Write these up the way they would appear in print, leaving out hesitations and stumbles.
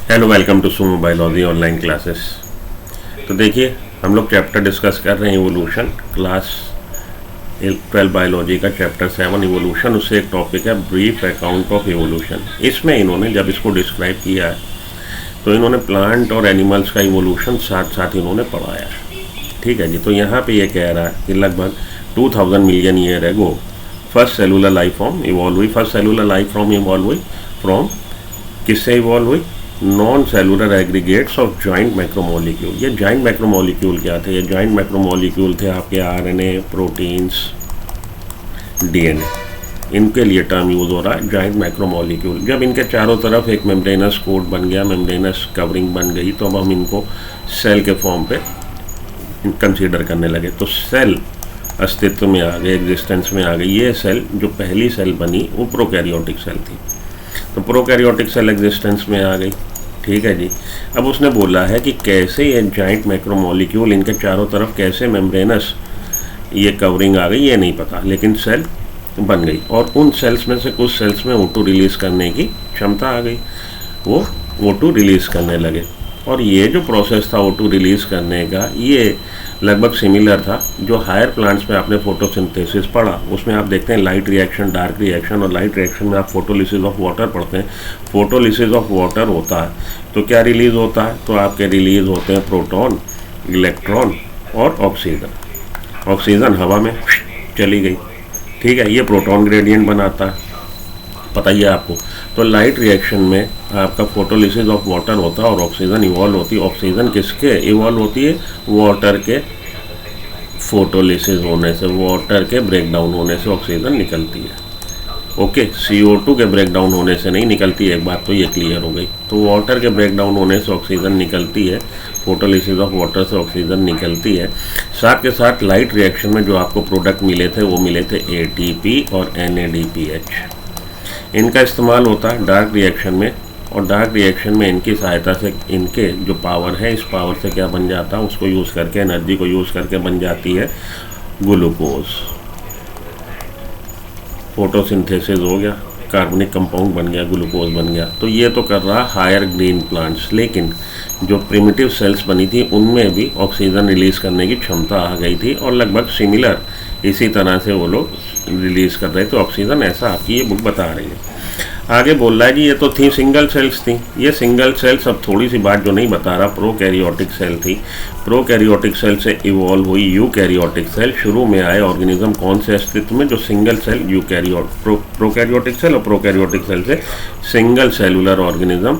Hello, welcome to Sumo biology online classes. तो देखिए, हम लोग चैप्टर डिस्कस कर रहे हैं इवोल्यूशन, क्लास 12 बायोलॉजी का चैप्टर 7 इवोल्यूशन। उससे एक टॉपिक है ब्रीफ अकाउंट ऑफ इवोल्यूशन। इसमें इन्होंने जब इसको डिस्क्राइब किया है तो इन्होंने प्लांट और एनिमल्स का इवोल्यूशन साथ साथ इन्होंने पढ़ाया है। ठीक है जी। तो यहाँ पे ये कह रहा है कि लगभग 2000 million year ago first cellular life form evolve हुई। First cellular life form evolve हुई फ्रॉम किससे इवॉल्व हुई? Non cellular aggregates of giant macromolecule. ये जॉइंट मैक्रोमोलिक्यूल क्या थे? ये जॉइंट मैक्रोमोलिक्यूल थे आपके आरएनए, प्रोटीन्स, डीएनए। इनके लिए टर्म यूज हो रहा है जॉइंट मैक्रोमोलिक्यूल। जब इनके चारों तरफ एक मेम्ब्रेनस कोट बन गया, मेम्ब्रेनस कवरिंग बन गई, तो अब हम इनको सेल के फॉर्म पे कंसीडर करने लगे। तो सेल अस्तित्व में आ गए, एग्जिस्टेंस में आ गई। ये सेल जो पहली सेल बनी वो प्रोकैरियोटिक सेल थी, तो प्रोकैरियोटिक सेल एग्जिस्टेंस में आ गई। ठीक है जी। अब उसने बोला है कि कैसे ये जॉइंट मैक्रोमोलिक्यूल, इनके चारों तरफ कैसे मेम्ब्रेनस ये कवरिंग आ गई, ये नहीं पता, लेकिन सेल बन गई। और उन सेल्स में से कुछ सेल्स में O2 रिलीज़ करने की क्षमता आ गई, वो O2 रिलीज़ करने लगे। और ये जो प्रोसेस था O2 रिलीज़ करने का, ये लगभग सिमिलर था जो हायर प्लांट्स में आपने फोटोसिंथेसिस पढ़ा। उसमें आप देखते हैं लाइट रिएक्शन, डार्क रिएक्शन, और लाइट रिएक्शन में आप फोटोलिसिस ऑफ वाटर पढ़ते हैं। फोटोलिसिस ऑफ वाटर होता है तो क्या रिलीज़ होता है? तो आपके रिलीज़ होते हैं प्रोटॉन, इलेक्ट्रॉन और ऑक्सीजन। ऑक्सीजन हवा में चली गई। ठीक है, ये प्रोटॉन ग्रेडियंट बनाता है, पता ही है आपको। तो लाइट रिएक्शन में आपका फोटोलिसिस ऑफ वाटर होता है और ऑक्सीजन इवॉल्व होती है। ऑक्सीजन किसके इवॉल्व होती है? वाटर के फोटोलिसिस होने से, वाटर के ब्रेकडाउन होने से ऑक्सीजन निकलती है। ओके, CO2 के ब्रेकडाउन होने से नहीं निकलती है, एक बात तो ये क्लियर हो गई। तो वाटर के ब्रेकडाउन होने से ऑक्सीजन निकलती है, फोटोलिसिस ऑफ वाटर से ऑक्सीजन निकलती है। साथ के साथ लाइट रिएक्शन में जो आपको प्रोडक्ट मिले थे वो मिले थे ATP और NADPH। इनका इस्तेमाल होता है डार्क रिएक्शन में, और डार्क रिएक्शन में इनकी सहायता से इनके जो पावर है, इस पावर से क्या बन जाता है, उसको यूज़ करके, एनर्जी को यूज़ करके बन जाती है ग्लूकोज। फोटोसिंथेसिस हो गया, कार्बनिक कंपाउंड बन गया, ग्लूकोज बन गया। तो ये तो कर रहा हायर ग्रीन प्लांट्स, लेकिन जो प्रिमिटिव सेल्स बनी थी उनमें भी ऑक्सीजन रिलीज़ करने की क्षमता आ गई थी, और लगभग सिमिलर इसी तरह से वो लोग रिलीज़ कर रहे थे ऑक्सीजन। ऐसा आपकी ये बुक बता रही है। आगे बोल रहा है जी ये तो थी सिंगल सेल्स थी। ये सिंगल सेल्स, अब थोड़ी सी बात जो नहीं बता रहा, प्रोकैरियोटिक सेल थी। प्रोकैरियोटिक सेल से इवॉल्व हुई यूकैरियोटिक सेल। शुरू में आए ऑर्गेनिज्म कौन से अस्तित्व में? जो सिंगल सेल प्रोकैरियोटिक सेल, और प्रोकैरियोटिक सेल से single cellular organism,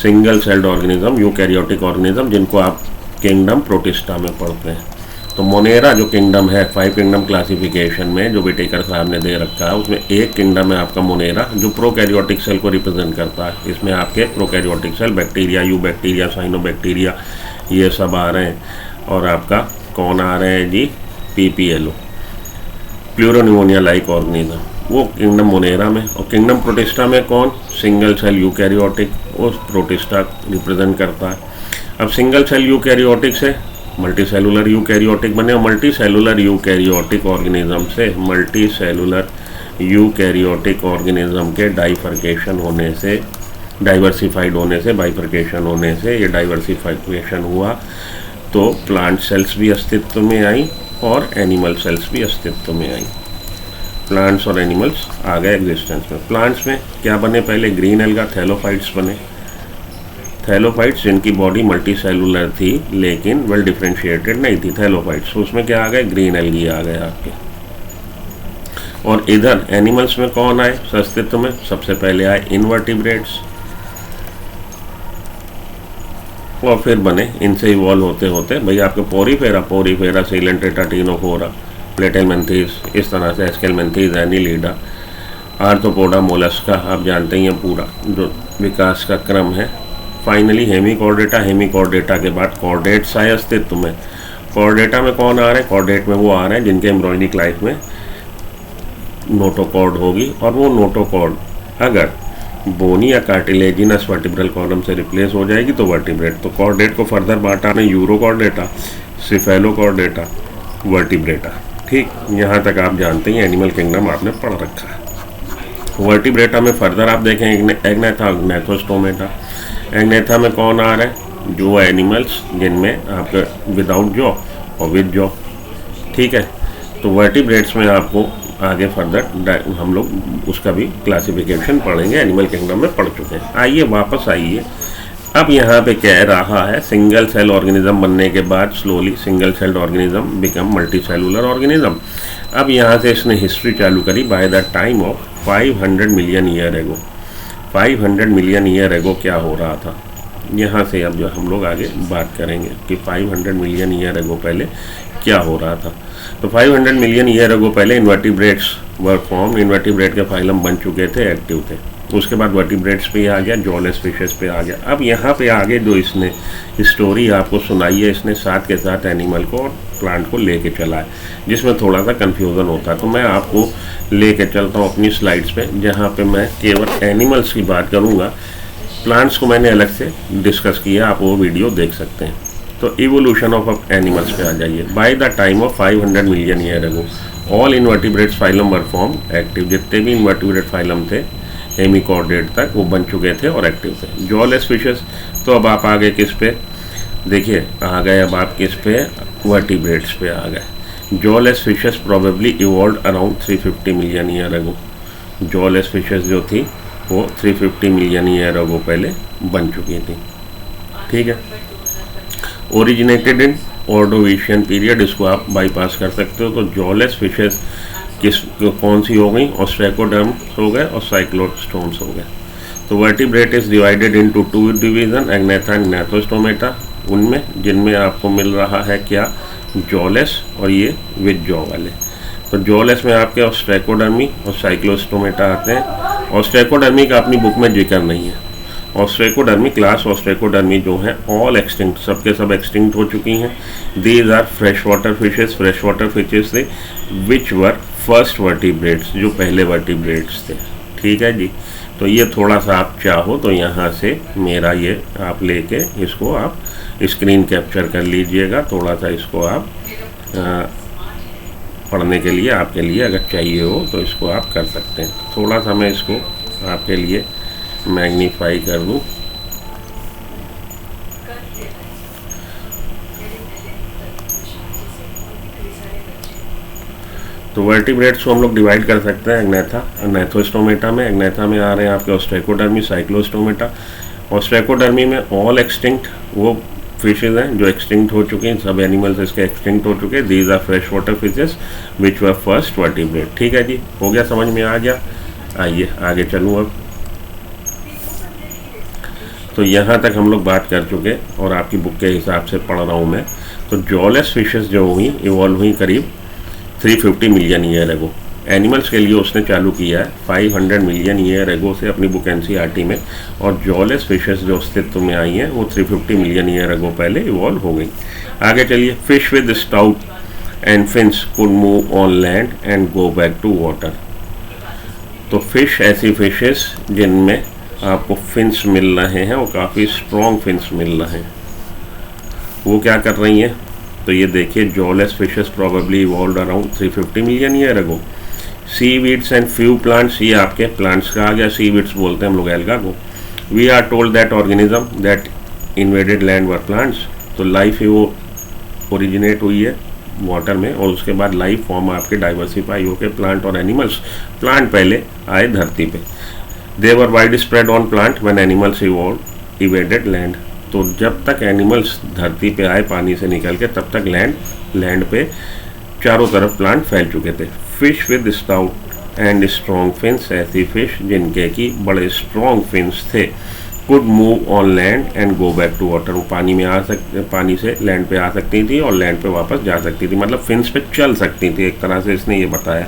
single celled organism, eukaryotic organism, जिनको आप किंगडम प्रोटिस्टा में पढ़ते हैं। तो मोनेरा जो किंगडम है 5 किंगडम क्लासिफिकेशन में जो विटेकर साहब ने दे रखा है, उसमें एक किंगडम है आपका मोनेरा, जो प्रोकैरियोटिक सेल को रिप्रेजेंट करता है। इसमें आपके prokaryotic cell bacteria, eubacteria, cyanobacteria, ये सब आ रहे हैं। और आपका कौन आ रहे हैं जी? PPLO, प्लूरोनिमोनिया लाइक ऑर्गेनिज्म, वो किंगडम मोनेरा में। और किंगडम प्रोटिस्टा में कौन? सिंगल सेल यूकैरियोटिक, वो प्रोटिस्टा रिप्रेजेंट करता है। अब सिंगल सेल यूकैरियोटिक से मल्टी सेलुलर यूकैरियोटिक बने, और मल्टी सेलुलर यूकैरियोटिक ऑर्गेनिज्म से मल्टी सेलुलर यूकैरियोटिक ऑर्गेनिज्म के डाइफर्केशन होने से, डाइवर्सिफाइड होने से, बाइफर्केशन होने से ये डाइवर्सिफिकेशन हुआ, तो प्लांट सेल्स भी अस्तित्व में आई और एनिमल सेल्स भी अस्तित्व में आई। प्लांट्स और एनिमल्स आ गए एग्जिस्टेंस में। प्लांट्स में क्या बने? पहले ग्रीन एल्गा, थैलोफाइट्स बने। थैलोफाइट्स जिनकी बॉडी मल्टी सेलुलर थी लेकिन वेल डिफ्रेंशिएटेड नहीं थी, थैलोफाइट्स। उसमें क्या आ गए? ग्रीन एल्गी आ गए आपके। और इधर एनिमल्स में कौन आए अस्तित्व में? सबसे पहले आए इनवर्टिब्रेट्स, और फिर बने इनसे इवॉल्व होते होते भाई आपके पोरीफेरा, सिलेंट्रेटा, टीनोफोरा, प्लेटेलमेंथीज, इस तरह से एस्केलमेंथीज, एनिलीडा, आर्थ्रोपोडा, मोलस्का, आप जानते ही हैं पूरा जो विकास का क्रम है। फाइनली हेमिकॉर्डेटा, हेमिकॉर्डेटा के बाद कॉर्डेट्स आए अस्तित्व में। कॉर्डेटा में कौन आ रहे हैं? कॉर्डेट में वो आ रहे हैं जिनके एम्ब्रॉयनिक लाइफ में नोटोकॉर्ड होगी, और वो नोटोकॉर्ड अगर बोनी या कार्टिलेजिनस वर्टिब्रल कॉलम से रिप्लेस हो जाएगी तो वर्टिब्रेट। तो कॉर्डेट को फर्दर बांटा ने यूरोकॉर्डेटा, सिफेलोकॉर्डेटा, वर्टिब्रेटा। ठीक, यहाँ तक आप जानते हैं एनिमल किंगडम आपने पढ़ रखा है। वर्टिब्रेटा में फर्दर आप देखें एग्नेथा, ग्नैथोस्टोमेटा, एग्नेथा में कौन आ रहा है? जो एनिमल्स जिनमें आपका विदाउट जॉ और विद जॉ। ठीक है, तो वर्टिब्रेट्स में आपको आगे फर्दर हम लोग उसका भी क्लासिफिकेशन पढ़ेंगे, एनिमल किंगडम में पढ़ चुके हैं। आइए वापस आइए, अब यहाँ पे कह रहा है सिंगल सेल ऑर्गेनिज्म बनने के बाद slowly single celled organism become multi cellular organism. अब यहाँ से इसने हिस्ट्री चालू करी by the time of 500 million year एगो। 500 मिलियन ईयर एगो क्या हो रहा था, यहाँ से अब जो हम लोग आगे बात करेंगे कि 500 मिलियन ईयर एगो पहले क्या हो रहा था। तो 500 मिलियन ईयर एगो पहले इन्वर्टिब्रेट्स वर फॉर्म, इन्वर्टिब्रेट के फाइलम बन चुके थे, एक्टिव थे। उसके बाद वर्टिब्रेट्स पे आ गया, जॉलेस फिशेस पे आ गया। अब यहाँ पे आगे जो इसने स्टोरी आपको सुनाई है, इसने साथ के साथ एनिमल को और प्लांट को लेके चला है, जिसमें थोड़ा सा कन्फ्यूज़न होता है। तो मैं आपको लेके चलता हूँ अपनी स्लाइड्स पे, जहाँ पे मैं केवल एनिमल्स की बात करूँगा। प्लांट्स को मैंने अलग से डिस्कस किया, आप वो वीडियो देख सकते हैं। तो इवोल्यूशन ऑफ एनिमल्स पे आ जाइए। By the time of 500 million year एगो ऑल इन्वर्टिब्रेट्स फाइलम वर फॉर्म एक्टिव। जितने भी इन्वर्टिब्रेट फाइलम थे हेमिकॉर्डेट तक वो बन चुके थे और एक्टिव थे। जॉलेस फिशेस, तो अब आप आ गए किस पे, देखिए आ गए अब आप किस पे, वर्टिब्रेट्स पे आ गए। Jawless fishes probably evolve around 350 million year एगो। जॉलेस फिशेस जो थी वो 350 मिलियन ईयर एगो पहले बन चुकी थी। ठीक है, ओरिजिनेटेड इन ऑर्डोविशियन पीरियड, इसको आप बाईपास कर सकते हो। तो जॉलेस फिशेस कौन सी हो गई, ऑस्ट्रेकोडर्म्स हो गए और साइक्लोस्टोम्स हो गए। तो vertebrate is divided into 2 division, Agnatha and Gnathostomata, उनमें जिनमें आपको मिल रहा है क्या, जॉलेस और ये विद जॉ वाले। तो जॉलेस में आपके ऑस्ट्रेकोडर्मी और साइक्लोस्टोमेटा आते हैं। ऑस्ट्रेकोडर्मी का अपनी बुक में जिक्र नहीं है। ऑस्ट्रेकोडर्मी क्लास ऑस्ट्रेकोडर्मी जो है ऑल एक्सटिंक्ट, सबके सब एक्सटिंक्ट हो चुकी हैं। These are fresh water fishes, fresh water fishes थे विच वर फर्स्ट वर्टिब्रेट्स, जो पहले वर्टिब्रेट्स थे। ठीक है जी, तो ये थोड़ा सा आप चाहो तो यहाँ से मेरा ये आप लेके इसको आप स्क्रीन कैप्चर कर लीजिएगा। थोड़ा सा इसको आप पढ़ने के लिए आपके लिए अगर चाहिए हो तो इसको आप कर सकते हैं। थोड़ा सा मैं इसको आपके लिए मैग्नीफाई कर दूं। तो वर्टिब्रेट्स को हम लोग डिवाइड कर सकते हैं एग्नेथा, ग्नैथोस्टोमेटा में। एग्नेथा में आ रहे हैं आपके ऑस्ट्रेकोडर्मी, साइक्लोस्टोमेटा। ऑस्ट्रेकोडर्मी में ऑल एक्सटिंक्ट वो फिशेज हैं जो एक्सटिंक्ट हो चुके हैं, सब एनिमल्स इसके एक्सटिंक्ट हो चुके हैं। These are fresh water fishes which were first vertebrate. ठीक है जी, हो गया, समझ में आ गया। आइए आगे चलूँ अब। तो यहाँ तक हम लोग बात कर चुके और आपकी बुक के हिसाब से पढ़ रहा हूँ मैं। तो जॉलेस फिशेस जो हुई इवॉल्व हुई करीब 350 मिलियन ईयर एगो। एनिमल्स के लिए उसने चालू किया है 500 मिलियन ईयर एगो से अपनी बुक एनसीईआरटी में, और जॉलेस फिशेस जो अस्तित्व में आई हैं वो 350 मिलियन ईयर एगो पहले इवॉल्व हो गई। आगे चलिए। Fish with stout and fins could move on land and go back to water. तो फिश, ऐसी फिशेस जिनमें आपको फिन्स मिल रहे हैं, वो काफ़ी स्ट्रॉन्ग फिन्स मिल रहे हैं, वो क्या कर रही हैं। तो ये देखिए, jawless fishes probably evolved around 350 million year ago. Seaweeds and few plants, ये आपके प्लांट्स का आ गया। सीवीड्स बोलते हैं हम लोग एल्गा को। We are told that organism that invaded land were plants. तो लाइफ वो ओरिजिनेट हुई है वाटर में, और उसके बाद लाइफ फॉर्म आपके डाइवर्सिफाई होकर प्लांट और एनिमल्स। प्लांट पहले आए धरती पे। They were wide spread on plant when animals invaded land. तो जब तक एनिमल्स धरती पे आए पानी से निकल के, तब तक लैंड पे चारों तरफ प्लांट फैल चुके थे। Fish with stout and strong fins, ऐसी फिश जिनके की बड़े स्ट्रॉन्ग फिन्स थे, could move on land and go back to water. वो पानी से लैंड पे आ सकती थी और लैंड पे वापस जा सकती थी, मतलब फिन्स पे चल सकती थी एक तरह से, इसने ये बताया।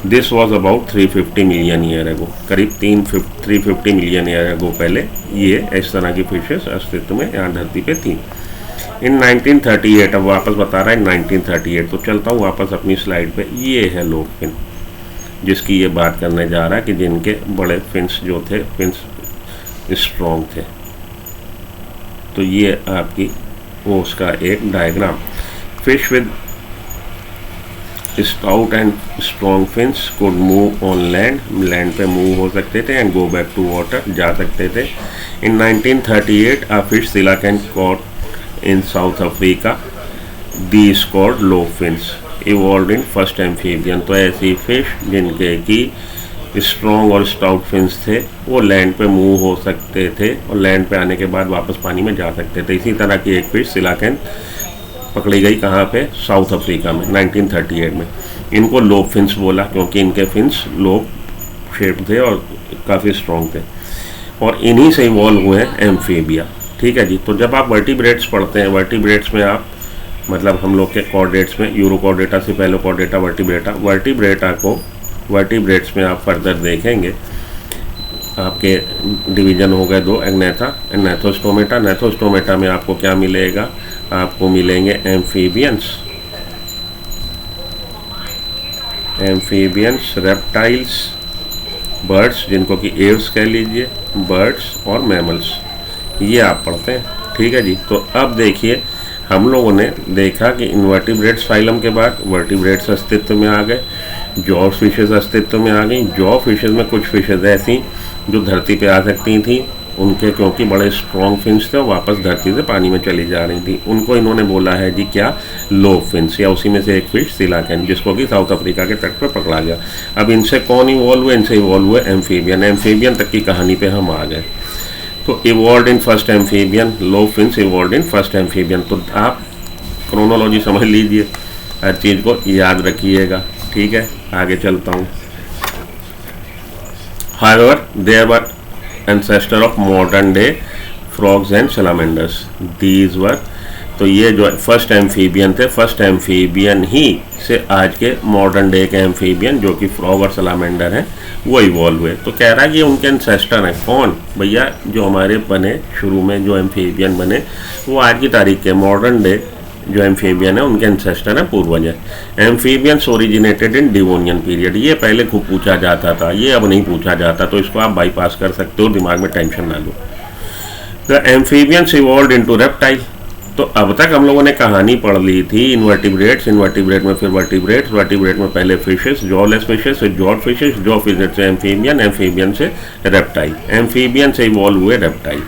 This was about 350 million year एगो, करीब 350 मिलियन ईयर एगो पहले ये इस तरह की फिशेस अस्तित्व में यहाँ धरती पे थी। इन 1938, अब वापस बता रहा है 1938, तो चलता हूँ वापस अपनी स्लाइड पे। ये है लोग फिन जिसकी ये बात करने जा रहा है कि जिनके बड़े फिन्स जो थे, फिन्स स्ट्रॉन्ग थे। तो ये आपकी वो उसका एक diagram. Fish with stout and strong fins could move on land, land पे मूव हो सकते थे, and go back to water, जा सकते थे। In 1938 a fish coelacanth caught in South Africa, these called lobe fins evolve in first amphibian. तो ऐसी fish जिनके की स्ट्रॉन्ग और स्टाउट फिन्स थे वो लैंड पे मूव हो सकते थे और लैंड पे आने के बाद वापस पानी में जा सकते थे। इसी तरह की एक फिश सिलाकेन पकड़ी गई कहाँ पे, साउथ अफ्रीका में 1938 में। इनको लोब फिन्स बोला क्योंकि इनके फिन्स लोब शेप थे और काफ़ी स्ट्रॉन्ग थे, और इन्हीं से इवॉल्व हुए हैं एम्फीबिया। ठीक है जी। तो जब आप वर्टिब्रेट्स पढ़ते हैं, वर्टिब्रेट्स में आप मतलब हम लोग के कॉर्डेट्स में यूरोकॉर्डेटा से पहले कॉर्डेटा वर्टिब्रेटा, वर्टिब्रेटा को वर्टिब्रेट्स में आप फर्दर देखेंगे आपके डिवीजन हो गए दो, एग्नेथा एंड नेथोस्टोमेटा। नेथोस्टोमेटा में आपको क्या मिलेगा, आपको मिलेंगे एम्फीबियंस, एम्फीबियंस, रेप्टाइल्स, बर्ड्स जिनको कि एव्स कह लीजिए, बर्ड्स और मैमल्स, ये आप पढ़ते हैं। ठीक है जी। तो अब देखिए हम लोगों ने देखा कि इनवर्टिब्रेट्स फाइलम के बाद वर्टिब्रेट्स अस्तित्व में आ गए, जॉ फिशेज अस्तित्व में आ गई। जॉ फिशेज में कुछ फिशेज ऐसी जो धरती पे आ सकती थी, उनके क्योंकि बड़े स्ट्रॉन्ग फिन्स थे और वापस धरती से पानी में चली जा रही थी, उनको इन्होंने बोला है जी क्या, लोब फिन्स, या उसी में से एक फिश सिलाकेन जिसको कि साउथ अफ्रीका के तट पर पकड़ा गया। अब इनसे कौन इवॉल्व हुए, इनसे इवॉल्व हुए एम्फीबियन। एम्फीबियन तक की कहानी पे हम आ गए। तो evolve in first amphibian, lobe fins evolve in first amphibian. तो आप क्रोनोलॉजी समझ लीजिए, हर चीज़ को याद रखिएगा। ठीक है, आगे चलता हूँ। However, there were ancestor of modern day frogs and salamanders. These were, तो ये जो फर्स्ट एम्फीबियन थे, फर्स्ट एम्फीबियन ही से आज के मॉडर्न डे के एम्फीबियन जो कि फ्रॉग और सलामेंडर हैं वो इवॉल्व हुए। तो कह रहा है कि उनके एंसेस्टर हैं कौन भैया, जो हमारे बने शुरू में जो एम्फीबियन बने वो आज की तारीख के मॉडर्न डे जो एम्फीबियन है उनके एंसेस्टर हैं, पूर्वज है। Amphibians originated in Devonian period, ये पहले खूब पूछा जाता था, ये अब नहीं पूछा जाता, तो इसको आप बाईपास कर सकते हो, दिमाग में टेंशन ना लो। The amphibians evolved into reptile. तो अब तक हम लोगों ने कहानी पढ़ ली थी इनवर्टिब्रेट्स, इनवर्टिब्रेट में फिर वर्टिब्रेट्स, वर्टिब्रेट में पहले फिशेस, जॉलेस फिशेस, फिर जॉड फिशेस, जॉ फिशेस से एम्फीबियन, एम्फीबियन से रेप्टाइल, एम्फीबियन से इवॉल्व हुए रेप्टाइल।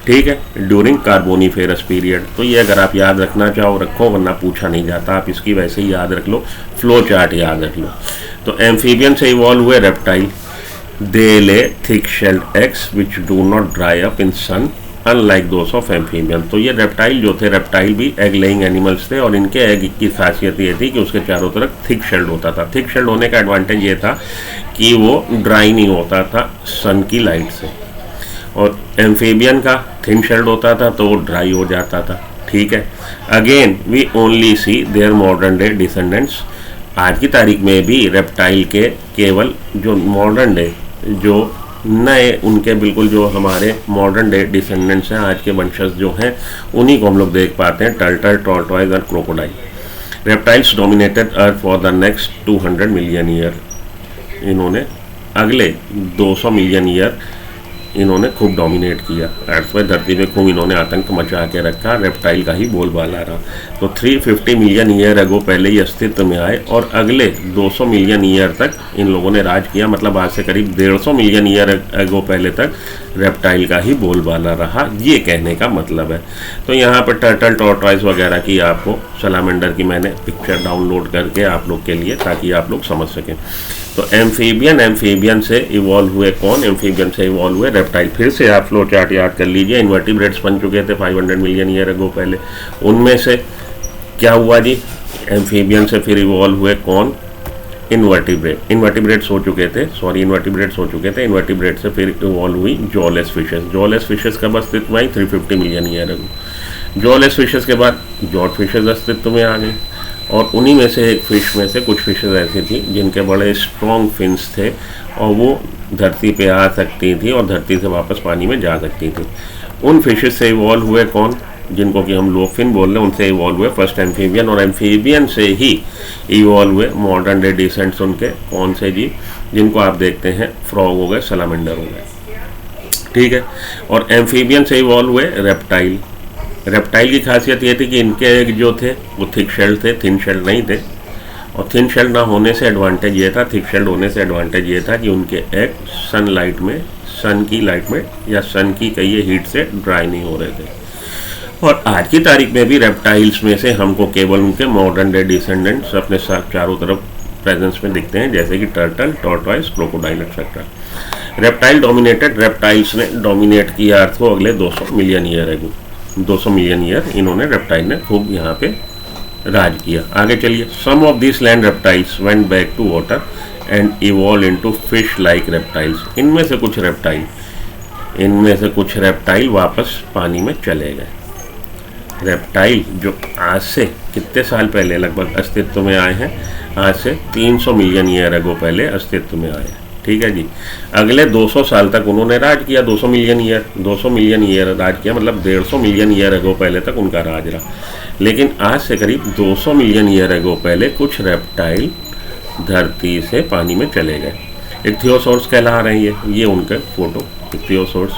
ठीक है, ड्यूरिंग कार्बोनीफेरस पीरियड। तो ये अगर आप याद रखना चाहो रखो, वरना पूछा नहीं जाता, आप इसकी वैसे ही याद रख लो, फ्लो चार्ट याद रख लो। तो एम्फीबियन से इवॉल्व हुए reptile, they lay thick shelled eggs which do not dry up in sun unlike those of amphibian. तो ये रेप्टाइल जो थे, रेप्टाइल भी एग लेइंग एनिमल्स थे और इनके एग की खासियत ये थी कि उसके चारों तरफ थिक शेल्ड होता था। थिक शेल्ड होने का एडवांटेज ये था कि वो ड्राई नहीं होता था सन की लाइट से, और एम्फीबियन का थिन शेल्ड होता था तो वो ड्राई हो जाता था। ठीक है, again we only see their modern day descendants. आज की तारीख में भी रेप्टाइल के केवल जो मॉडर्न डे जो नए उनके बिल्कुल जो हमारे मॉडर्न डे डिसेंडेंट्स हैं, आज के वंशज जो हैं, उन्हीं को हम लोग देख पाते हैं, टर्टल, टॉर्टॉइज और crocodile. Reptiles dominated earth for the next 200 million year. इन्होंने अगले 200 मिलियन ईयर इन्होंने खूब डोमिनेट किया अर्थ पर, धरती पे खूब इन्होंने आतंक मचा के रखा, रेप्टाइल का ही बोलबाला रहा। तो 350 मिलियन ईयर अगो पहले ही अस्तित्व में आए और अगले 200 मिलियन ईयर तक इन लोगों ने राज किया, मतलब आज से करीब 150 मिलियन ईयर अगो पहले तक रेप्टाइल का ही बोलबाला रहा, ये कहने का मतलब है। तो यहाँ पर टर्टल, टॉर्टॉइज वगैरह की आपको सलामेंडर की मैंने पिक्चर डाउनलोड करके आप लोग के लिए, ताकि आप लोग समझ सकें। तो एम्फीबियन, एम्फीबियन से इवॉल्व हुए कौन, एम्फीबियन से इवॉल्व हुए रेप्टाइल। फिर से आप फ्लो चार्ट याद कर लीजिए, इन्वर्टिब्रेट्स बन चुके थे 500 मिलियन ईयर अगो पहले, उनमें से क्या हुआ जी, एम्फीबियन से फिर इवॉल्व हुए कौन, इन्वर्टिब्रेट। इन्वर्टिब्रेट्स हो चुके थे, सॉरी इन्वर्टिब्रेट्स हो चुके थे, इन्वर्टिब्रेट से फिर इवॉल्व हुई जॉलेस फिशेस। जॉलेस फिशेस कब अस्तित्व आई, 350 million year ago. Jawless fishes के बाद जॉड फिशेस अस्तित्व में आ गई, और उन्हीं में से एक फिश में से कुछ फिशेज ऐसी थी जिनके बड़े स्ट्रॉन्ग फिन्स थे और वो धरती पे आ सकती थी और धरती से वापस पानी में जा सकती थी। उन फिशेज से इवॉल्व हुए कौन, जिनको कि हम लोब फिन बोल रहे हैं, उनसे इवॉल्व हुए फर्स्ट एम्फीबियन, और एम्फीबियन से ही इवॉल्व हुए मॉडर्न डे डिसेंट्स उनके कौन से जी, जिनको आप देखते हैं फ्रॉग हो गए, सलामेंडर हो गए। ठीक है, और एम्फीबियन से इवॉल्व हुए रेप्टाइल। रेप्टाइल की खासियत ये थी कि इनके एग जो थे वो थिक शेल्ड थे, थिन शेल्ड नहीं थे, और थिन शेल ना होने से एडवांटेज ये था, थिक शेल होने से एडवांटेज ये था कि उनके एग सनलाइट में, सन की लाइट में या सन की कहिए हीट से ड्राई नहीं हो रहे थे। और आज की तारीख में भी रेप्टाइल्स में से हमको केवल उनके मॉडर्न डे डिसेंडेंट्स अपने साथ चारों तरफ प्रेजेंस में दिखते हैं, जैसे कि turtle, tortoise, crocodile etcetera. Reptile dominated, reptiles ने डोमिनेट किया अर्थ को अगले 200 मिलियन ईयर एगो। 200 मिलियन ईयर इन्होंने रेप्टाइल ने खूब यहाँ पे राज किया। आगे चलिए, some of this land reptiles went back to water and evolve into fish like reptiles. इनमें से कुछ रेप्टाइल वापस पानी में चले गए। रेप्टाइल जो आज से कितने साल पहले लगभग अस्तित्व में आए हैं, आज से 300 मिलियन ईयर अगो पहले अस्तित्व में आए हैं। ठीक है जी। अगले 200 साल तक उन्होंने राज किया, 200 मिलियन ईयर राज किया, मतलब 150 मिलियन ईयर अगो पहले तक उनका राज रहा। लेकिन आज से करीब 200 मिलियन ईयर अगो पहले कुछ रेप्टाइल धरती से पानी में चले गए। इक्थियोसॉर्स कहला रहे हैं ये उनके फोटो, इक्थियोसॉर्स।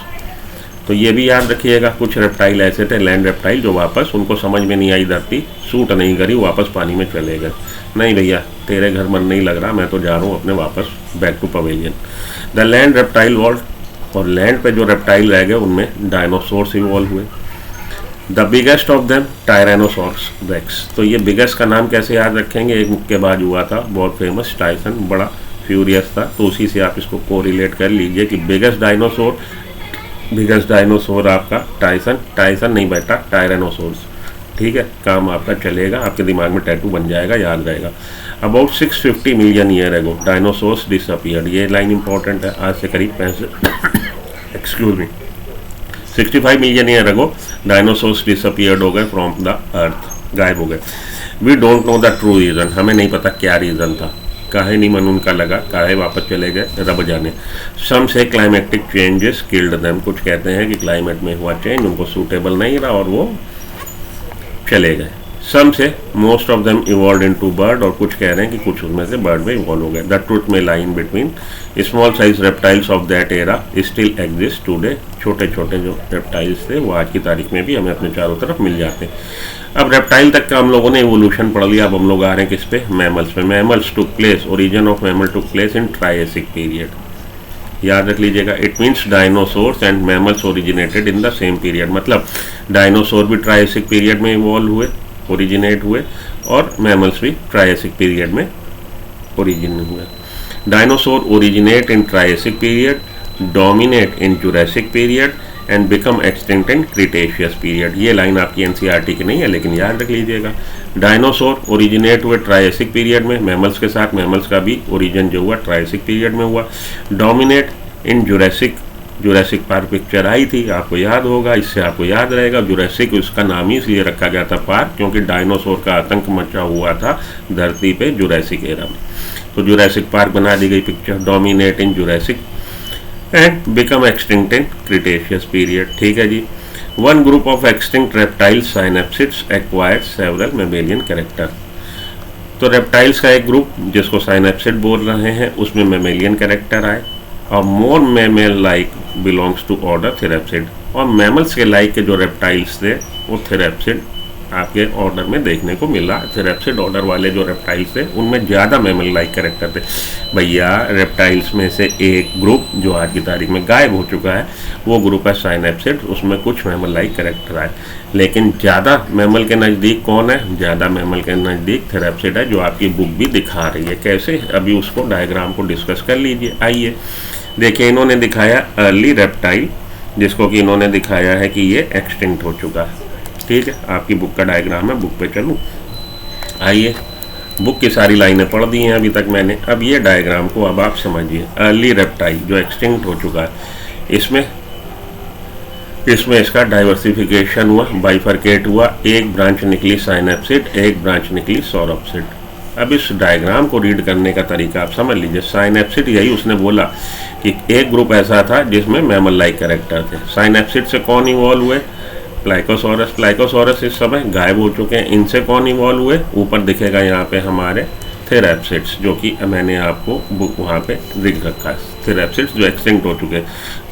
तो ये भी याद रखिएगा, कुछ रेप्टाइल ऐसे थे लैंड रेप्टाइल जो वापस, उनको समझ में नहीं आई धरती, सूट नहीं करी, वापस पानी में चले गए। नहीं भैया तेरे घर मन नहीं लग रहा, मैं तो जा रहा हूँ अपने वापस back to pavilion. The land reptile world, और लैंड पे जो रेप्टाइल रह गए उनमें डायनासोर्स इवॉल्व हुए। The biggest of them tyrannosaurus rex. तो ये बिगेस्ट का नाम कैसे याद रखेंगे, एक मुक्केबाज हुआ था बहुत फेमस, टाइसन, बड़ा फ्यूरियस था, तो उसी से आप इसको कोरिलेट कर लीजिए कि बिगेस्ट डायनासोर आपका टाइसन नहीं बेटा, टायरेनोसोर्स। ठीक है, काम आपका चलेगा, आपके दिमाग में टैटू बन जाएगा, याद रहेगा। About 650 million year ago dinosaurs disappeared. ये लाइन इंपॉर्टेंट है, आज से करीब 65 million year ago dinosaurs disappeared हो गए फ्रॉम द अर्थ, गायब हो गए। We don't know the true reason, हमें नहीं पता क्या रीज़न था, काहे नहीं मन उनका लगा, काहे वापस चले गए, रब जाने। सम से क्लाइमेटिक चेंजेस किल्ड देम, कुछ कहते हैं कि क्लाइमेट में हुआ चेंज, उनको सूटेबल नहीं रहा और वो चले गए। सम से most of them evolve into bird, और कुछ कह रहे हैं कि कुछ उनमें से बर्ड में इवॉल्व हो गए। द ट्रुथ में line between small size reptiles of that era still exist today. छोटे छोटे जो रेप्टाइल्स थे वो आज की तारीख में भी हमें अपने चारों तरफ मिल जाते हैं। अब रेप्टाइल तक का हम लोगों ने इवोल्यूशन पढ़ लिया, अब हम लोग आ रहे हैं किस पे, मैमल्स पे। Mammals took place, origin of mammal took place in Triassic period. याद रख लीजिएगा, it means dinosaurs and mammals originated in the same period. मतलब डायनासोर भी ट्रायसिक पीरियड में इवॉल्व हुए, ओरिजिनेट हुए, और मैमल्स भी ट्रायसिक पीरियड में ओरिजिन हुए। Dinosaur originate in Triassic period, dominate in Jurassic period and become extinct in Cretaceous period. ये लाइन आपकी एनसीईआरटी की नहीं है, लेकिन याद रख लीजिएगा। डायनासोर ओरिजिनेट हुए ट्रायसिक पीरियड में, मैमल्स के साथ मैमल्स का भी ओरिजिन जो हुआ ट्रायसिक पीरियड में हुआ। Dominate in Jurassic park picture आई थी, आपको याद होगा, इससे आपको याद रहेगा। जुरासिक उसका नाम ही इसलिए रखा गया था पार्क, क्योंकि डायनासोर का आतंक मचा हुआ था धरती पे जुरासिक एरा में, तो जुरासिक पार्क बना दी गई picture. Dominate in Jurassic and become extinct in Cretaceous period. ठीक है जी। One group of extinct reptiles synapsids acquired several mammalian character. तो रेप्टाइल्स का एक ग्रुप जिसको साइनेप्सिड बोल रहे हैं, उसमें मेमेलियन कैरेक्टर आए, और more mammal like belongs to order therapsid. और मैमल्स के लाइक के जो रेप्टाइल्स थे वो थेरेप्सिड आपके ऑर्डर में देखने को मिला। थेरेप्सिड ऑर्डर वाले जो रेप्टाइल्स थे उनमें ज़्यादा मैमल लाइक कैरेक्टर थे। भैया रेप्टाइल्स में से एक ग्रुप जो आज की तारीख में गायब हो चुका है वो ग्रुप है साइनेप्सिड, उसमें कुछ मैमल लाइक कैरेक्टर आए, लेकिन ज़्यादा मैमल के नज़दीक कौन है, ज़्यादा मैमल के नज़दीक थेरेप्सिड है, जो आपकी बुक भी दिखा रही है। कैसे, अभी उसको डायग्राम को डिस्कस कर लीजिए। आइए देखिए, इन्होंने दिखाया अर्ली रेप्टाइल, जिसको कि इन्होंने दिखाया है कि ये एक्सटिंक्ट हो चुका है। ठीक है, आपकी बुक का डायग्राम है, बुक पे चलूँ। आइए, बुक की सारी लाइनें पढ़ दी हैं अभी तक मैंने, अब ये डायग्राम को अब आप समझिए। अर्ली रेप्टाइल जो एक्सटिंक्ट हो चुका है, इसमें इसका डाइवर्सिफिकेशन हुआ, बाइफरकेट हुआ, एक ब्रांच निकली साइनेप्सिड, एक ब्रांच निकली सौरोप्सिड। अब इस डायग्राम को रीड करने का तरीका आप समझ लीजिए। साइनेप्सिड, यही उसने बोला कि एक ग्रुप ऐसा था जिसमें मैमल लाइक कैरेक्टर थे। साइनेप्सिड से कौन इवॉल्व हुए, प्लाइकोसॉरस इस समय गायब हो चुके हैं। इनसे कौन इवॉल्व हुए, ऊपर दिखेगा यहाँ पे हमारे थेरैप्सिड्स, जो कि मैंने आपको बुक वहाँ पे लिख रखा है, थेरैप्सिड्स जो एक्सटिंक्ट हो चुके।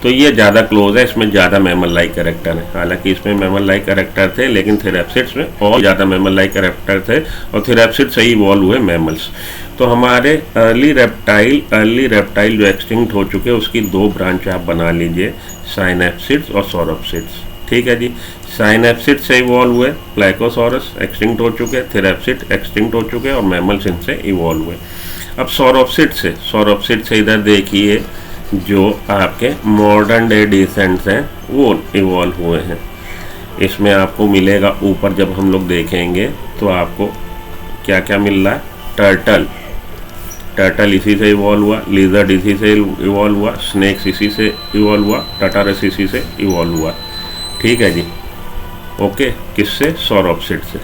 तो ये ज़्यादा क्लोज है, इसमें ज़्यादा मैमल लाइक कैरेक्टर है। हालांकि इसमें मैमल लाइक कैरेक्टर थे, लेकिन थेरैप्सिड्स में और ज़्यादा मैमल लाइक कैरेक्टर थे, और थेरैप्सिड्स से ही इवॉल्व हुए मैमल्स। तो हमारे अर्ली रेप्टाइल जो एक्सटिंक्ट हो चुके उसकी दो ब्रांच आप बना लीजिए, साइनैप्सिड्स और सौरोप्सिड्स। ठीक है जी, साइनैप्सिड से इवॉल्व हुए, प्लाइकोसॉरस एक्सटिंक्ट हो चुके, थेरैप्सिड एक्सटिंक्ट हो चुके, और मैमल्स इनसे इवॉल्व हुए। अब सौरोप्सिड से इधर देखिए, जो आपके मॉडर्न डे डिसेंट्स हैं वो इवॉल्व हुए हैं। इसमें आपको मिलेगा ऊपर, जब हम लोग देखेंगे तो आपको क्या क्या मिल रहा है। टर्टल इसी से इवॉल्व हुआ, लिजर्ड इसी से इवॉल्व हुआ, स्नेक्स इसी से इवॉल्व हुआ, टाटारस इसी से इवॉल्व हुआ। ठीक है जी, ओके। किससे? सौरोप्सिड से।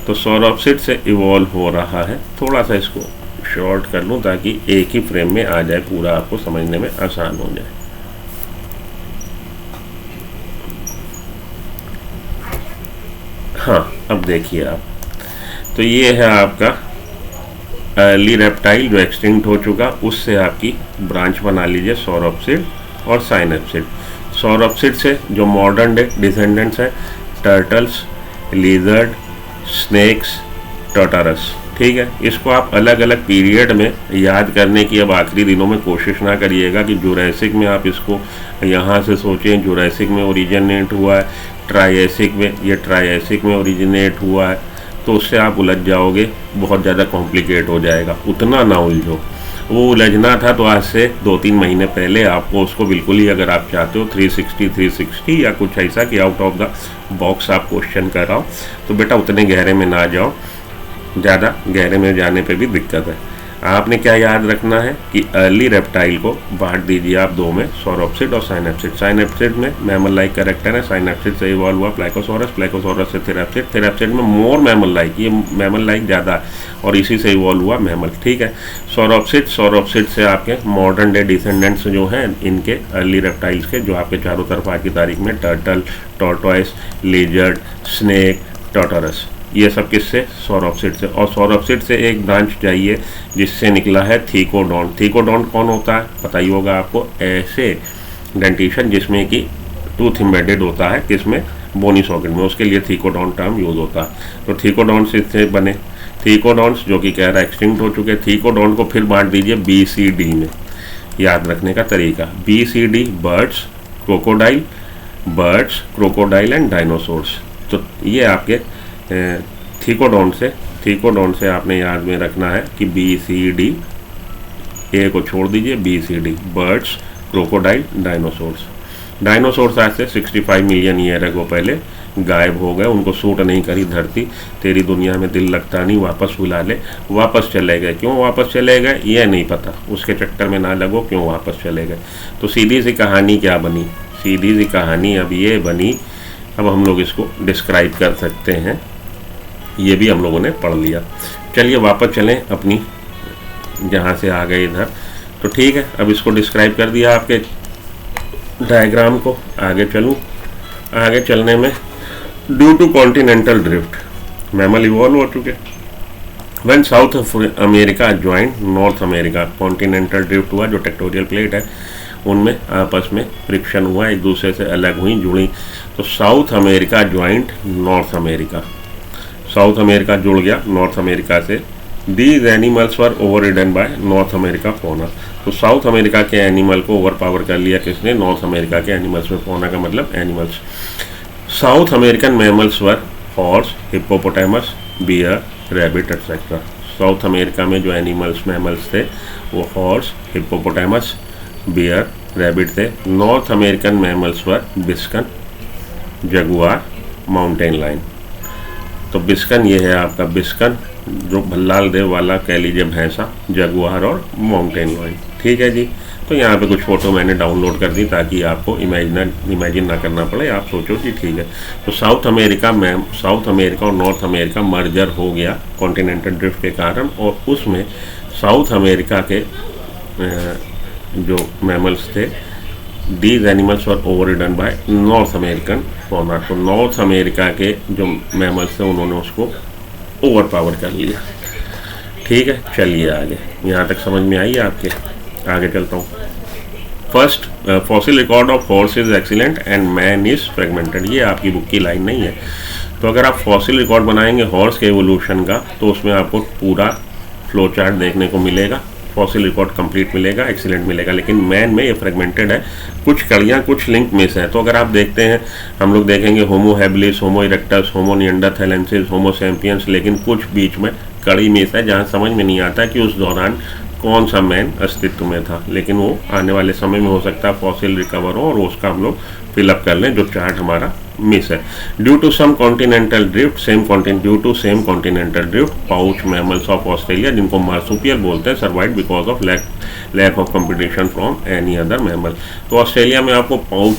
तो सौरोप्सिड से इवॉल्व हो रहा है। थोड़ा सा इसको शॉर्ट कर लूँ ताकि एक ही फ्रेम में आ जाए, पूरा आपको समझने में आसान हो जाए। हाँ, अब देखिए आप, तो ये है आपका अर्ली रेप्टाइल जो एक्सटिंक्ट हो चुका, उससे आपकी ब्रांच बना लीजिए सौरोप्सिड और साइनैप्सिड। सौरोप्सिड से जो मॉडर्न डे डिसेंडेंट्स हैं, टर्टल्स, लिजर्ड, स्नेक्स, टाटारस। ठीक है, इसको आप अलग अलग पीरियड में याद करने की अब आखिरी दिनों में कोशिश ना करिएगा कि जुरैसिक में आप इसको यहाँ से सोचें जुरैसिक में ओरिजिनेट हुआ है, ट्रायसिक में, ये ट्रायसिक में ओरिजिनेट हुआ है, तो उससे आप उलझ जाओगे, बहुत ज़्यादा कॉम्प्लिकेट हो जाएगा। उतना ना उलझो, वो उलझना था तो आज से 2-3 महीने पहले आपको उसको बिल्कुल ही, अगर आप चाहते हो 360 या कुछ ऐसा कि आउट ऑफ द बॉक्स आप क्वेश्चन कराओ, तो बेटा उतने गहरे में ना जाओ, ज़्यादा गहरे में जाने पे भी दिक्कत है। आपने क्या याद रखना है कि अर्ली रेप्टाइल को बांट दीजिए आप दो में, सौरोप्सिड और साइनैप्सिड। साइनैप्सिड में मैमल लाइक कैरेक्टर है, साइनैप्सिड से इवॉल्व हुआ प्लाइकोसॉरस, प्लाइकोसॉरस से थेरैप्सिड, थेरैप्सिड में मोर मैमल लाइक, ये मैमल लाइक ज़्यादा और इसी से इवॉल्व हुआ मैमल। ठीक है, सौरोप्सिड से आपके मॉडर्न डे डिसेंडेंट्स जो हैं इनके अर्ली रेप्टाइल्स के, जो आपके चारों तरफ आज की तारीख में टर्टल, टॉर्टॉइस, लिजर्ड, स्नेक, टाटारस, ये सब किससे? सौरोप्सिड से। और सौरोप्सिड से एक ब्रांच चाहिए जिससे निकला है थीकोडॉन्ट। थीकोडॉन्ट कौन होता है पता ही होगा आपको, ऐसे डेंटिशन जिसमें कि टूथ एम्बेडेड होता है, किसमें? बोनी सॉकेट में, उसके लिए थीकोडॉन्ट टर्म यूज होता है। तो थीकोडॉन्ट्स इससे बने, थीकोडॉन्ट्स जो कि कह रहा है एक्सटिंक्ट हो चुके। थीकोडॉन्ट को फिर बांट दीजिए BCD में। याद रखने का तरीका, BCD birds, crocodile and dinosaurs. तो ये आपके थीकोडॉन्ट से आपने याद में रखना है कि BCD, ए को छोड़ दीजिए, BCD बर्ड्स, क्रोकोडाइल, डायनासोर्स आज से 65 मिलियन ईयर अगो पहले गायब हो गए, उनको सूट नहीं करी धरती, तेरी दुनिया में दिल लगता नहीं, वापस बुला ले, वापस चले गए। क्यों वापस चले गए ये नहीं पता, उसके चक्कर में ना लगो क्यों वापस चले गए। तो सीधी सी कहानी क्या बनी? सीधी सी कहानी अब ये बनी, अब हम लोग इसको डिस्क्राइब कर सकते हैं, ये भी हम लोगों ने पढ़ लिया। चलिए वापस चलें अपनी, जहाँ से आ गए इधर। तो ठीक है, अब इसको डिस्क्राइब कर दिया आपके डायग्राम को, आगे चलूँ। आगे चलने में due to continental drift mammal evolve हो चुके। When South America joint North America, continental drift हुआ, जो टेक्टोरियल प्लेट है उनमें आपस में फ्रिक्शन हुआ, एक दूसरे से अलग हुई, जुड़ी। तो South America joint North America, South America जुड़ गया नॉर्थ अमेरिका से। These animals were overridden by North America fauna. तो साउथ अमेरिका के एनिमल को ओवर पावर कर लिया किसने? नॉर्थ अमेरिका के एनिमल्स में। फौना का मतलब animals. South American mammals were horse, hippopotamus, bear, rabbit etcetera. South America में जो एनिमल्स मैमल्स थे वो हॉर्स, हिप्पोपोटामस, बियर, रैबिट थे। नॉर्थ अमेरिकन मैमल्स वर बिस्कन, जगुआर, माउंटेन लाइन। तो बिस्कन ये है आपका, बिस्कन जो भल्लाल देव वाला कह लीजिए भैंसा, जगुआर और माउंटेन लाइन। ठीक है जी, तो यहाँ पे कुछ फ़ोटो मैंने डाउनलोड कर दी ताकि आपको इमेजिन ना करना पड़े, आप सोचो कि ठीक है। तो साउथ अमेरिका और नॉर्थ अमेरिका मर्जर हो गया कॉन्टिनेंटल ड्रिफ्ट के कारण, और उसमें साउथ अमेरिका के जो मैमल्स थे, these animals were overridden by North American fauna. तो नॉर्थ अमेरिका के जो मैमल्स थे उन्होंने उसको ओवर पावर कर लिया। ठीक है, चलिए आगे। यहाँ तक समझ में आई है आपके? आगे चलता हूँ। First, fossil record of horse is excellent and man is fragmented. ये आपकी बुक की लाइन नहीं है। तो अगर आप फॉसिल रिकॉर्ड बनाएंगे हॉर्स के एवोल्यूशन का, तो उसमें आपको पूरा फ्लो चार्ट देखने को मिलेगा, फॉसिल रिकॉर्ड कंप्लीट मिलेगा, एक्सीलेंट मिलेगा। लेकिन मैन में ये फ्रेगमेंटेड है, कुछ कड़ियाँ, कुछ लिंक मिस है। तो अगर आप देखते हैं, हम लोग देखेंगे होमो हैबिलिस, होमो इरेक्टस, होमो निएंडरथैलेंसिस, होमो सैपियंस, लेकिन कुछ बीच में कड़ी मिस है जहाँ समझ में नहीं आता कि उस दौरान कौन सा मैन अस्तित्व में था। लेकिन वो आने वाले समय में हो सकता है फॉसिल रिकवर हो और उसका हम लोग फिलअप कर लें जो चार्ट हमारा मिस है। Due to same continental drift pouch mammals of Australia, जिनको मार्सुपियल बोलते हैं, survive because of lack of competition from any other mammal. तो ऑस्ट्रेलिया में आपको पाउच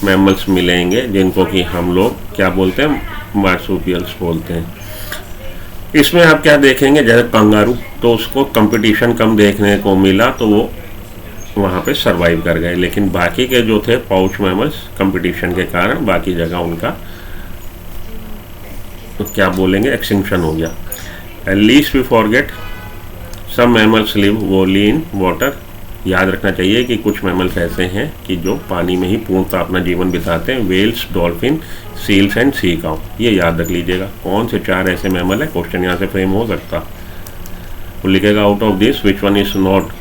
मैमल्स मिलेंगे जिनको कि हम लोग क्या बोलते हैं, मार्सुपियल्स बोलते हैं। इसमें आप क्या देखेंगे, जैसे कंगारू, तो उसको कंपटीशन कम देखने को मिला तो वो वहाँ पे सरवाइव कर गए। लेकिन बाकी के जो थे पाउच मैमल्स, कंपटीशन के कारण बाकी जगह उनका तो क्या बोलेंगे, एक्सटिंक्शन हो गया। At least we forget some mammals live only in water. याद रखना चाहिए कि कुछ मैमल्स ऐसे हैं कि जो पानी में ही पूर्णतः अपना जीवन बिताते हैं। Whales, dolphin, seals and sea cow, ये याद रख लीजिएगा। कौन से 4 ऐसे मैमल है, क्वेश्चन यहाँ से फ्रेम हो सकता। वो लिखेगा out of this which one is not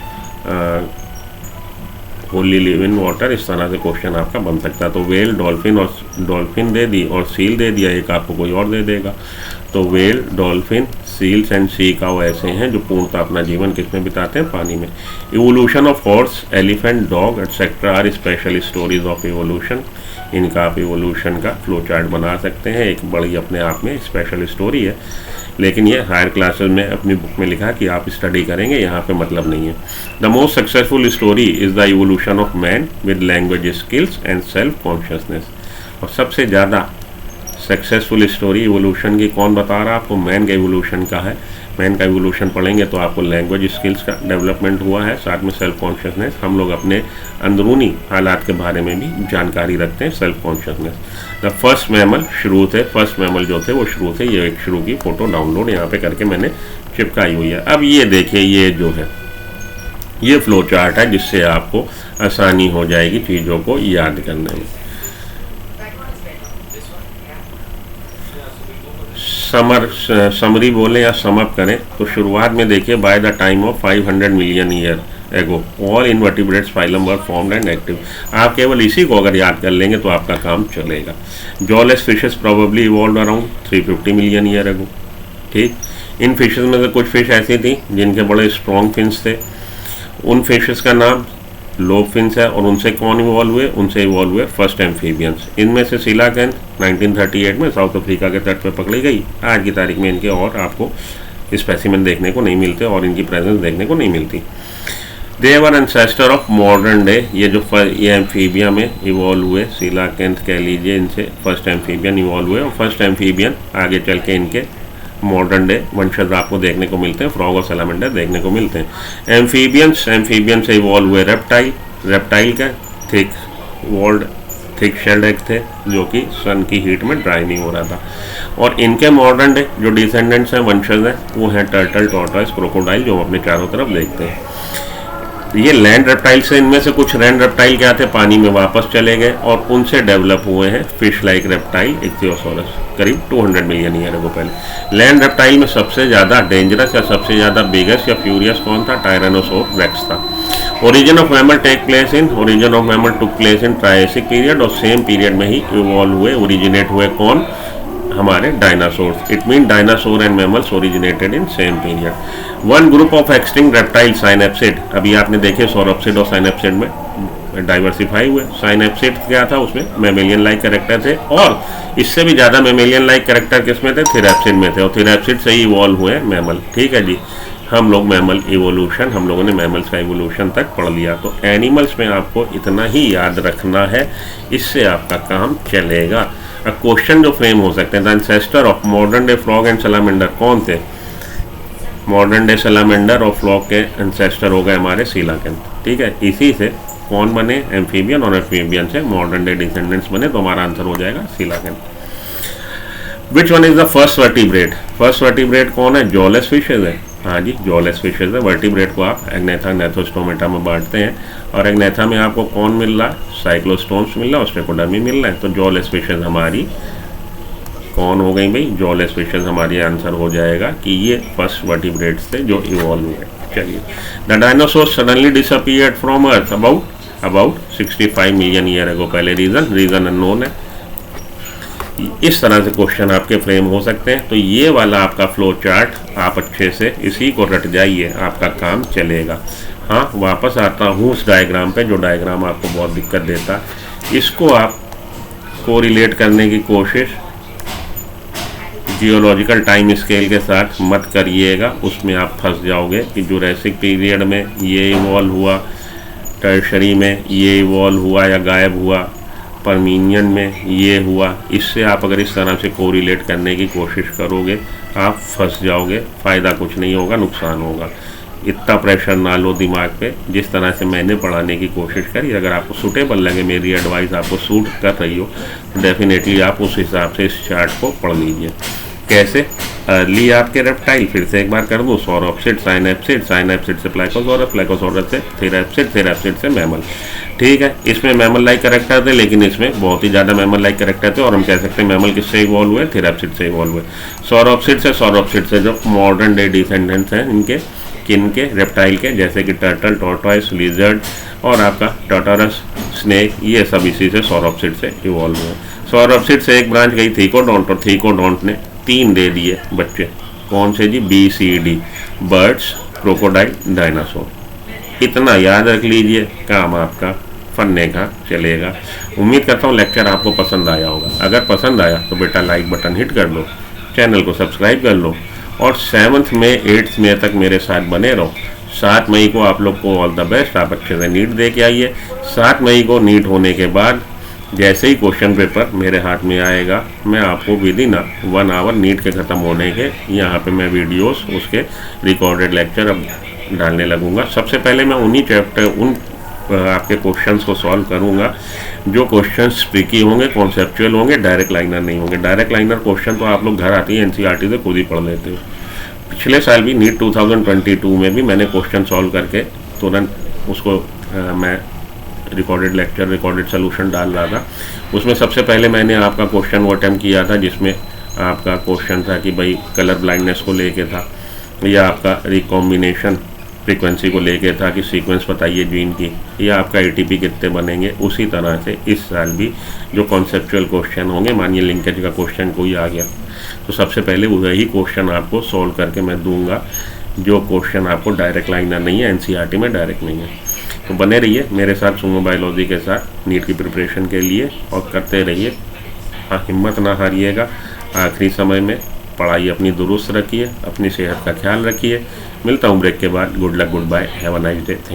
only live in water, इस तरह से क्वेश्चन आपका बन सकता है। तो वेल, डॉल्फिन दे दी और सील दे दिया, एक आपको कोई और दे देगा। तो whale, dolphin, seals and sea cow ऐसे हैं जो पूर्णतः अपना जीवन किसमें बिताते हैं, पानी में। Evolution of horse, elephant, dog etcetera are special stories of evolution. इनका आप इवोल्यूशन का फ्लो चार्ट बना सकते हैं, एक बड़ी अपने आप में स्पेशल स्टोरी है। लेकिन ये हायर क्लासेस में अपनी बुक में लिखा कि आप स्टडी करेंगे, यहाँ पे मतलब नहीं है। The most successful story is the evolution of man with language skills and self consciousness. और सबसे ज़्यादा सक्सेसफुल स्टोरी इवोल्यूशन की कौन बता रहा है आपको, मैन का इवोल्यूशन का है। मैन का इवोल्यूशन पढ़ेंगे तो आपको लैंग्वेज स्किल्स का डेवलपमेंट हुआ है, साथ में सेल्फ कॉन्शियसनेस। हम लोग अपने अंदरूनी हालात के बारे में भी जानकारी रखते हैं, self consciousness. The first mammal शुरू थे, फर्स्ट मैमल जो थे वो शुरू थे। ये एक शुरू की फ़ोटो डाउनलोड यहाँ पे करके मैंने चिपकाई हुई है। अब ये देखिए, ये जो है ये फ्लो चार्ट है जिससे आपको आसानी हो जाएगी चीज़ों को याद करने में। समरी बोले या समअप करें तो शुरुआत में देखिए, by the time of 500 million year एगो all invertebrates phylum were formed and active. आप केवल इसी को अगर याद कर लेंगे तो आपका काम चलेगा। Jawless fishes probably evolved around 350 million year एगो। ठीक, इन फिशेस में से कुछ फिश ऐसी थी जिनके बड़े स्ट्रॉन्ग फिन्स थे। उन फिशेस का नाम लोब फिन्स है। और उनसे कौन इवॉल्व हुए, उनसे इवॉल्व हुए फर्स्ट एम्फीबियंस। इनमें से सिलाकेंथ 1938 में साउथ अफ्रीका के तट पर पकड़ी गई। आज की तारीख में इनके और आपको स्पेसिमेन देखने को नहीं मिलते और इनकी प्रेजेंस देखने को नहीं मिलती। दे वर एंसेस्टर ऑफ मॉडर्न डे। ये एम्फीबिया में इवॉल्व हुए, सिलाकेंथ कह लीजिए, इनसे फर्स्ट एम्फीबियन इवॉल्व हुए। और फर्स्ट एम्फीबियन आगे चल के इनके मॉडर्न डे वंशज आपको देखने को मिलते हैं, फ्रॉग और सैलामेंडर देखने को मिलते हैं। एम्फीबियन से इवॉल्व हुए रेप्टाइल का थिक शेल्ड एग थे जो कि सन की हीट में ड्राई नहीं हो रहा था। और इनके मॉडर्न डे जो डिसेंडेंट्स हैं, वंशज हैं, वो हैं टर्टल, टॉर्टॉइस, क्रोकोडाइल, जो हम अपने चारों तरफ देखते हैं। ये लैंड रेप्टाइल से, इनमें से कुछ लैंड रेप्टाइल क्या थे, पानी में वापस चले गए और उनसे डेवलप हुए हैं फिश लाइक रेप्टाइल इक्थियोसॉरस, करीब 200 मिलियन ईयर को पहले। लैंड रेप्टाइल में सबसे ज़्यादा डेंजरस या सबसे ज़्यादा बिगेस्ट या फ्यूरियस कौन था, टायरानोसोर रेक्स था। Origin of mammal took place in Triassic period, और सेम पीरियड में ही इवॉल्व हुए, ओरिजिनेट हुए कौन, हमारे dinosaurs. It mean dinosaur and mammals originated in same period. One group of extinct reptile synapsid, अभी आपने देखे सौरोप्सिड और साइनेप्सिड में डाइवर्सिफाई हुए। साइनेप्सिड क्या था, उसमें मैमेलियन लाइक कैरेक्टर थे, और इससे भी ज़्यादा मैमेलियन लाइक कैरेक्टर किसमें थे, थिरैप्सिड में थे। और थिरैप्सिड से ही इवॉल्व हुए मैमल। ठीक है जी, हम लोग मैमल इवोल्यूशन, हम लोगों ने मैमल्स का इवोल्यूशन तक पढ़ लिया। तो एनिमल्स में आपको इतना ही याद रखना है, इससे आपका काम चलेगा। अब क्वेश्चन जो फ्रेम हो सकते हैं, the ancestor of modern day frog and salamander कौन थे, मॉडर्न डे सैलामेंडर और फ्रॉग के एंसेस्टर हो गए हमारे सिलाकेंथ। ठीक है, इसी से कौन बने, एम्फीबियन, और एम्फीबियन से मॉडर्न डे डिसेंडेंट्स बने। तो हमारा आंसर हो जाएगा coelacanth. Which one is the first vertebrate, first vertebrate कौन है, जॉलेस फिशेज है। हाँ जी, जॉलेस फिशेज है। वर्टिब्रेट को आप एग्नेथा नेथोस्टोमेटा में बांटते हैं, और एग्नेथा में आपको कौन मिल रहा है? साइक्लोस्टोम्स मिल रहा है, ऑस्ट्रेकोडर्मी मिल रहा है। तो जॉलेस फिशेज हमारी कौन हो गई भाई? जॉलेस फिशेज हमारी आंसर हो जाएगा कि ये फर्स्ट वर्टिब्रेट्स थे जो इवॉल्व हुए। चलिए, the dinosaur suddenly disappeared from earth about 65 million year ago. पहले रीजन अननोन है। इस तरह से क्वेश्चन आपके फ्रेम हो सकते हैं। तो ये वाला आपका फ्लो चार्ट आप अच्छे से इसी को रट जाइए, आपका काम चलेगा। हाँ, वापस आता हूँ उस डायग्राम पे, जो डायग्राम आपको बहुत दिक्कत देता है। इसको आप कोरिलेट करने की कोशिश जियोलॉजिकल टाइम स्केल के साथ मत करिएगा, उसमें आप फंस जाओगे कि जुरैसिक पीरियड में ये इवॉल्व हुआ, टर्शरी में ये इवॉल्व हुआ या गायब हुआ, परमीनियन में ये हुआ। इससे आप अगर इस तरह से कोरिलेट करने की कोशिश करोगे, आप फंस जाओगे, फ़ायदा कुछ नहीं होगा, नुकसान होगा। इतना प्रेशर ना लो दिमाग पे। जिस तरह से मैंने पढ़ाने की कोशिश करी, अगर आपको सूटेबल लगे, मेरी एडवाइस आपको सूट कर रही हो, तो डेफिनेटली आप उस हिसाब से इस चार्ट को पढ़ लीजिए। कैसे? अर्ली आपके रेप्टाइल, फिर से एक बार कर दूँ, सौरोप्सिड, साइनैप्सिड से प्लाइकोसॉरस से थेरैप्सिड से मैमल। ठीक है, इसमें मैमल लाइक कैरेक्टर थे, लेकिन इसमें बहुत ही ज़्यादा मैमल लाइक कैरेक्टर थे, और हम कह सकते हैं मैमल किससे इवॉल्व हुए? थेरैप्सिड से इवॉल्व हुए। सौरोप्सिड से जो मॉडर्न डे डिसेंडेंट्स हैं इनके, किनके? रेप्टाइल के, जैसे कि टर्टल, टॉर्टॉइस, लिजर्ड और आपका टाटारस, स्नेक, ये सब इसी से सौरोप्सिड से इवॉल्व हुए। सौरोप्सिड से एक ब्रांच गई थीकोडोंट, और थीकोडोंट ने 3 दे दिए बच्चे। कौन से जी? BCD, birds, crocodile, dinosaur. इतना याद रख लीजिए, काम आपका फन्ने का चलेगा। उम्मीद करता हूँ लेक्चर आपको पसंद आया होगा। अगर पसंद आया तो बेटा लाइक बटन हिट कर लो, चैनल को सब्सक्राइब कर लो, और 7th में 8th में तक मेरे साथ बने रहो। 7 मई को आप लोग को ऑल द बेस्ट। आप अच्छे से नीट दे के आइए। 7 मई को नीट होने के बाद जैसे ही क्वेश्चन पेपर मेरे हाथ में आएगा, मैं आपको विद इन 1 आवर नीट के ख़त्म होने के यहाँ पे मैं वीडियोस, उसके रिकॉर्डेड लेक्चर अब डालने लगूंगा। सबसे पहले मैं उन्हीं चैप्टर, आपके क्वेश्चंस को सॉल्व करूंगा जो क्वेश्चंस ट्रिकी होंगे, कॉन्सेप्चुअल होंगे, डायरेक्ट लाइनर नहीं होंगे। डायरेक्ट लाइनर क्वेश्चन तो आप लोग घर आती है NCERT से खुद ही पढ़ लेते हो। पिछले साल भी नीट 2022 में भी मैंने क्वेश्चन सॉल्व करके तुरंत उसको मैं रिकॉर्डेड लेक्चर, रिकॉर्डेड सोल्यूशन डाल रहा था। उसमें सबसे पहले मैंने आपका क्वेश्चन वो अटैम्प्ट किया था, जिसमें आपका क्वेश्चन था कि भाई कलर ब्लाइंडनेस को लेके था, या आपका रिकॉम्बिनेशन फ्रीक्वेंसी को लेके था कि सीक्वेंस बताइए जीन की, या आपका ATP कितने बनेंगे। उसी तरह से इस साल भी जो कॉन्सेप्चुअल क्वेश्चन होंगे, मानिए लिंकेज का क्वेश्चन कोई आ गया, तो सबसे पहले वही क्वेश्चन आपको सॉल्व करके मैं दूंगा, जो क्वेश्चन आपको डायरेक्ट लाइनर नहीं है, NCERT में डायरेक्ट नहीं है। तो बने रहिए मेरे साथ सुमो बायोलॉजी के साथ नीट की प्रिपरेशन के लिए, और करते रहिए। हाँ, हिम्मत ना हारिएगा। आखिरी समय में पढ़ाई अपनी दुरुस्त रखिए, अपनी सेहत का ख्याल रखिए। मिलता हूँ ब्रेक के बाद। Good luck, goodbye, have a nice day.